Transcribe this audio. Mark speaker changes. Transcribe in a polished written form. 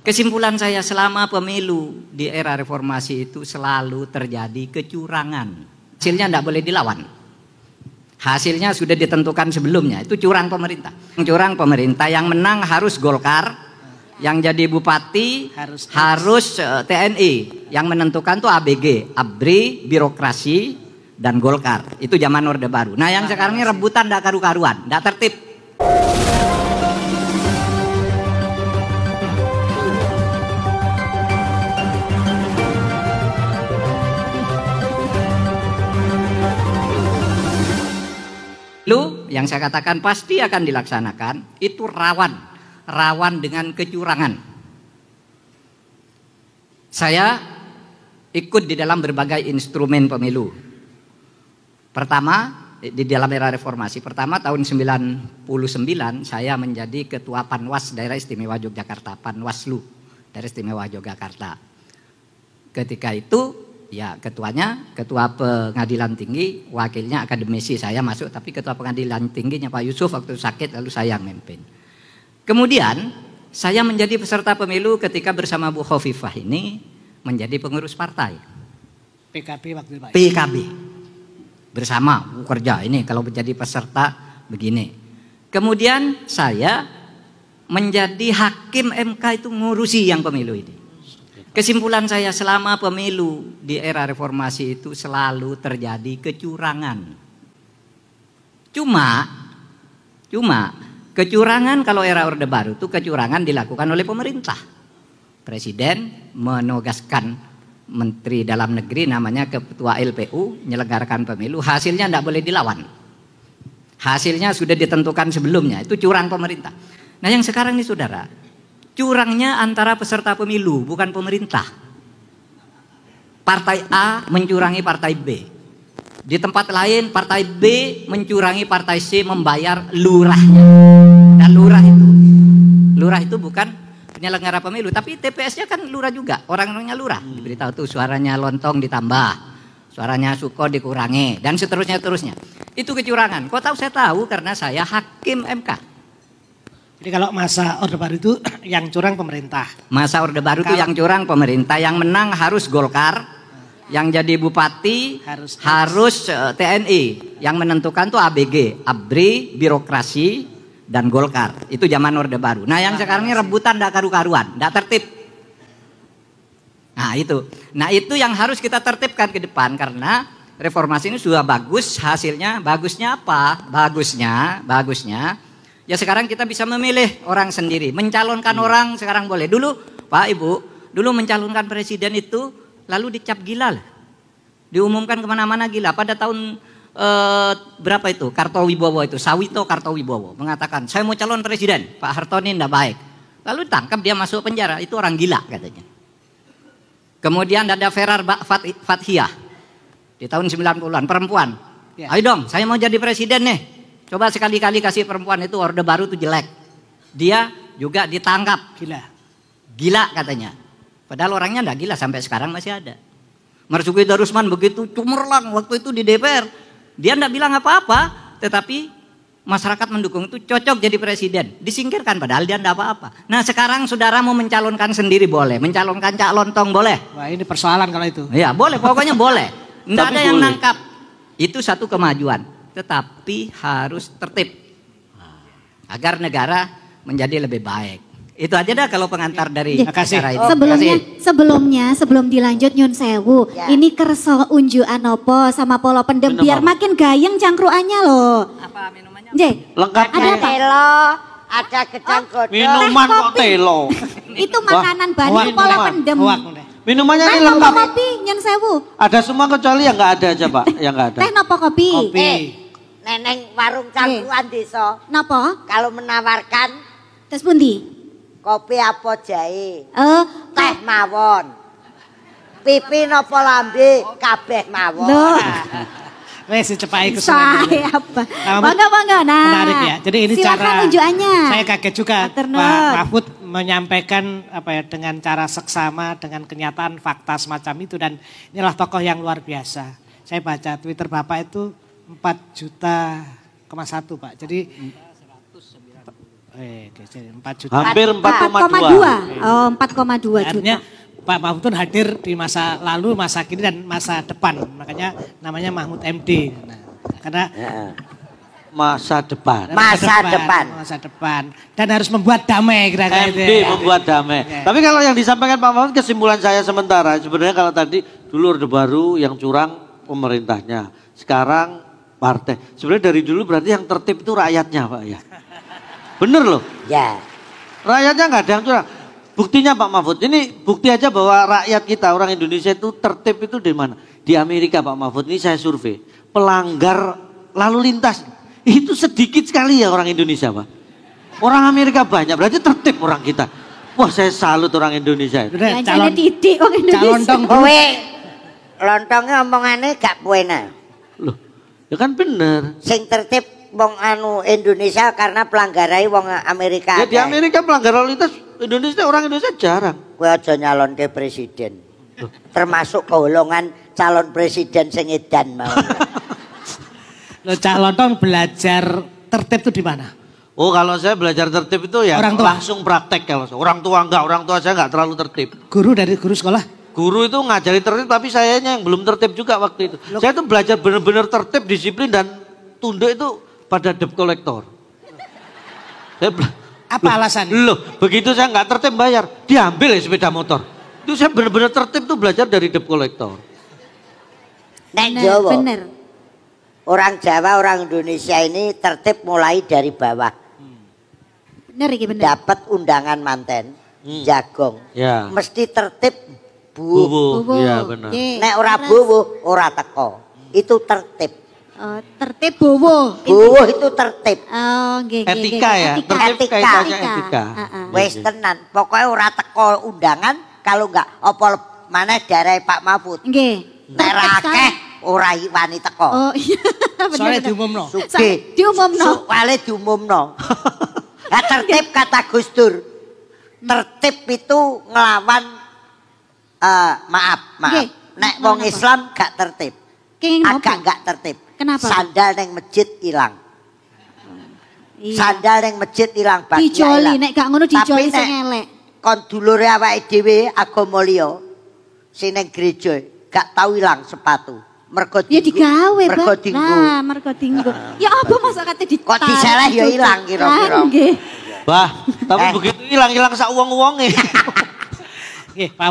Speaker 1: Kesimpulan saya, selama pemilu di era reformasi itu selalu terjadi kecurangan. Hasilnya tidak boleh dilawan. Hasilnya sudah ditentukan sebelumnya, itu curang pemerintah. Curang pemerintah, yang menang harus Golkar, yang jadi bupati harus TNI, yang menentukan tuh ABG, ABRI, birokrasi, dan Golkar. Itu zaman Orde Baru. Nah yang sekarang ini rebutan tidak karu-karuan, tidak tertib. Yang saya katakan pasti akan dilaksanakan itu rawan dengan kecurangan. Saya ikut di dalam berbagai instrumen pemilu. Pertama di dalam era reformasi, pertama tahun 99 saya menjadi ketua Panwas Daerah Istimewa Yogyakarta, Panwaslu Daerah Istimewa Yogyakarta. Ketika itu ya ketuanya ketua pengadilan tinggi, wakilnya akademisi, saya masuk, tapi ketua pengadilan tingginya Pak Yusuf waktu sakit, lalu saya yang memimpin. Kemudian saya menjadi peserta pemilu ketika bersama Bu Khofifah ini menjadi pengurus partai
Speaker 2: PKB waktu itu Pak.
Speaker 1: PKB bersama kerja ini kalau menjadi peserta begini. Kemudian saya menjadi hakim MK, itu ngurusi yang pemilu ini. Kesimpulan saya, selama pemilu di era reformasi itu selalu terjadi kecurangan. Cuma kecurangan kalau era Orde Baru itu kecurangan dilakukan oleh pemerintah. Presiden menugaskan Menteri Dalam Negeri namanya Ketua LPU menyelenggarakan pemilu, hasilnya tidak boleh dilawan. Hasilnya sudah ditentukan sebelumnya, itu curang pemerintah. Nah yang sekarang ini saudara, curangnya antara peserta pemilu, bukan pemerintah. Partai A mencurangi partai B. Di tempat lain partai B mencurangi partai C membayar lurahnya. Dan lurah itu bukan penyelenggara pemilu, tapi TPS-nya kan lurah juga, orang-orangnya lurah. Diberitahu tuh suaranya Lontong ditambah, suaranya Suko dikurangi, dan seterusnya. Itu kecurangan. Kok tahu? Saya tahu karena saya hakim MK.
Speaker 2: Jadi kalau masa Orde Baru itu yang curang pemerintah.
Speaker 1: Masa Orde Baru itu yang curang pemerintah, yang menang harus Golkar, yang jadi bupati harus TNI, yang menentukan tuh ABG, ABRI, birokrasi, dan Golkar. Itu zaman Orde Baru. Nah yang sekarang ini rebutan tidak karu-karuan, tidak tertib. Nah itu yang harus kita tertibkan ke depan, karena reformasi ini sudah bagus hasilnya. Bagusnya apa? Bagusnya ya sekarang kita bisa memilih orang sendiri, mencalonkan orang sekarang boleh. Dulu Pak Ibu, dulu mencalonkan presiden itu lalu dicap gila lah. Diumumkan kemana-mana gila. Pada tahun berapa itu? Kartowibowo itu, Sawito Kartowibowo mengatakan saya mau calon presiden, Pak Harto ini tidak baik. Lalu ditangkap, dia masuk penjara, itu orang gila katanya. Kemudian ada Ferar Fathiyah di tahun 90-an, perempuan. Ya. Ayo dong, saya mau jadi presiden nih. Coba sekali-kali kasih perempuan, itu Orde Baru itu jelek. Dia juga ditangkap. Gila katanya. Padahal orangnya enggak gila, sampai sekarang masih ada. Marzuki Darusman begitu cemerlang waktu itu di DPR. Dia enggak bilang apa-apa, tetapi masyarakat mendukung, itu cocok jadi presiden. Disingkirkan padahal dia enggak apa-apa. Nah sekarang saudara mau mencalonkan sendiri boleh, mencalonkan Cak Lontong boleh.
Speaker 2: Wah ini persoalan kalau itu.
Speaker 1: Iya boleh, pokoknya boleh. Enggak ada yang nangkap. Itu satu kemajuan. Tetapi harus tertib agar negara menjadi lebih baik. Itu aja dah kalau pengantar dari acara itu.
Speaker 3: Sebelum dilanjut Nyun Sewu, ini kerso unjukan opo sama polo pendem biar makin gayeng cangkruannya loh.
Speaker 1: Apa minumannya?
Speaker 3: Lengkap. Ada apa?
Speaker 4: Telo, ada kecang godong.
Speaker 5: Minuman kok telo.
Speaker 3: Itu makanan bani polo pendem.
Speaker 5: Minumannya ini lengkap.
Speaker 3: Kopi Nyun Sewu.
Speaker 5: Ada semua kecuali yang nggak ada aja Pak, yang nggak ada.
Speaker 3: Teh nopo kopi?
Speaker 4: Neneng warung cangkruan desa.
Speaker 3: Napa?
Speaker 4: Kalau menawarkan
Speaker 3: tes pundi?
Speaker 4: Kopi apa jahe? Teh mawon. Pipi napa lambe kabeh mawon.
Speaker 2: Wes cepai ke
Speaker 3: saya apa? Bangga. Nah.
Speaker 2: Menarik ya. Jadi ini
Speaker 3: silakan unjukannya.
Speaker 2: Saya kaget juga Pak Mahfud menyampaikan apa ya dengan cara seksama, dengan kenyataan fakta semacam itu, dan inilah tokoh yang luar biasa. Saya baca Twitter Bapak itu 4,1 juta Pak. Jadi 4 juta.
Speaker 5: Hampir
Speaker 3: 4,2. Oh, 4,2 juta.
Speaker 2: Artinya Pak Mahfud itu hadir di masa lalu, masa kini dan masa depan. Makanya namanya Mahmud MD. Nah, karena
Speaker 5: masa depan.
Speaker 2: Masa depan. Dan harus membuat damai kira-kira itu.
Speaker 5: MD membuat damai.
Speaker 2: Ya.
Speaker 5: Tapi kalau yang disampaikan Pak Mahfud, kesimpulan saya sementara, sebenarnya kalau tadi dulu Orde Baru yang curang pemerintahnya. Sekarang partai. Sebenarnya dari dulu berarti yang tertib itu rakyatnya Pak ya. Bener loh.
Speaker 4: Ya.
Speaker 5: Rakyatnya nggak ada yang curang. Buktinya Pak Mahfud, ini bukti aja bahwa rakyat kita, orang Indonesia itu tertib itu di mana? Di Amerika Pak Mahfud, ini saya survei. Pelanggar lalu lintas, itu sedikit sekali ya orang Indonesia Pak. Orang Amerika banyak, berarti tertib orang kita. Wah saya salut orang Indonesia.
Speaker 3: Calon titik orang Indonesia.
Speaker 4: Kowe lontongnya omongannya gak puena.
Speaker 5: Loh, ya kan bener.
Speaker 4: Sing tertib wong anu Indonesia karena pelanggarai wong Amerika.
Speaker 5: Ya di Amerika pelanggar lalu lintas, Indonesia orang Indonesia jarang.
Speaker 4: Kowe aja nyalon ke presiden. Termasuk golongan calon presiden sing edan mau.
Speaker 2: Loh, Cak Lontong belajar tertib itu di mana?
Speaker 5: Oh kalau saya belajar tertib itu ya
Speaker 2: orang tua.
Speaker 5: langsung praktek kalau orang tua enggak, orang tua saya enggak terlalu tertib.
Speaker 2: Guru dari guru sekolah?
Speaker 5: Guru itu ngajari tertib tapi sayanya yang belum tertib juga waktu itu. Saya tuh belajar benar-benar tertib, disiplin dan tunduk itu pada debt collector.
Speaker 2: Apa alasannya?
Speaker 5: Loh, begitu saya nggak tertib bayar, diambil ya sepeda motor. Itu saya benar-benar tertib tuh belajar dari debt collector.
Speaker 4: Nek Jawa.
Speaker 3: Bener.
Speaker 4: Orang Jawa, orang Indonesia ini tertib mulai dari bawah.
Speaker 3: Bener iki bener.
Speaker 4: Dapat undangan manten, jagong.
Speaker 5: Ya.
Speaker 4: Mesti tertib
Speaker 5: Bubu.
Speaker 3: Bubu.
Speaker 5: Iya benar.
Speaker 4: Nek ora bubu, ora teko. Itu tertib.
Speaker 3: Oh, tertib bowo.
Speaker 4: Bubu itu tertib.
Speaker 3: Oh, nggih nggih.
Speaker 5: Etika ya, tertib
Speaker 4: Etika.
Speaker 5: kaitannya etika.
Speaker 4: Wes tenan, pokoknya ora teko undangan kalau enggak apa maneh darai Pak Mahfud.
Speaker 3: Nggih.
Speaker 4: Nek ra akeh ora wani teko.
Speaker 3: Oh iya.
Speaker 2: Soalnya diumumno.
Speaker 4: Sugih.
Speaker 3: Diumumno.
Speaker 4: Soale diumumno. Lah tertib kata Gus Dur. Tertib itu ngelawan maaf.
Speaker 3: Nggih.
Speaker 4: Nek wong Islam gak tertib. Agak gak tertib.
Speaker 3: Kenapa?
Speaker 4: Sandal neng masjid hilang.
Speaker 3: Iya.
Speaker 4: Sandal neng masjid hilang.
Speaker 3: Dijoli, nek gak ngono dijoli sing elek.
Speaker 4: Kon dulure awake dhewe agama liya sing neng gereja gak tau hilang sepatu. Mergo
Speaker 3: Ya digawe, Bang.
Speaker 4: mergo dinggo.
Speaker 3: Nah, mergo dinggo. Ya apa masa kate ditarik.
Speaker 4: Kok diseleh ya ilang kira-kira.
Speaker 3: Nggih.
Speaker 5: Bah, tapi begitu hilang-hilang sak uang-uangnya.
Speaker 2: Nggih, Pak.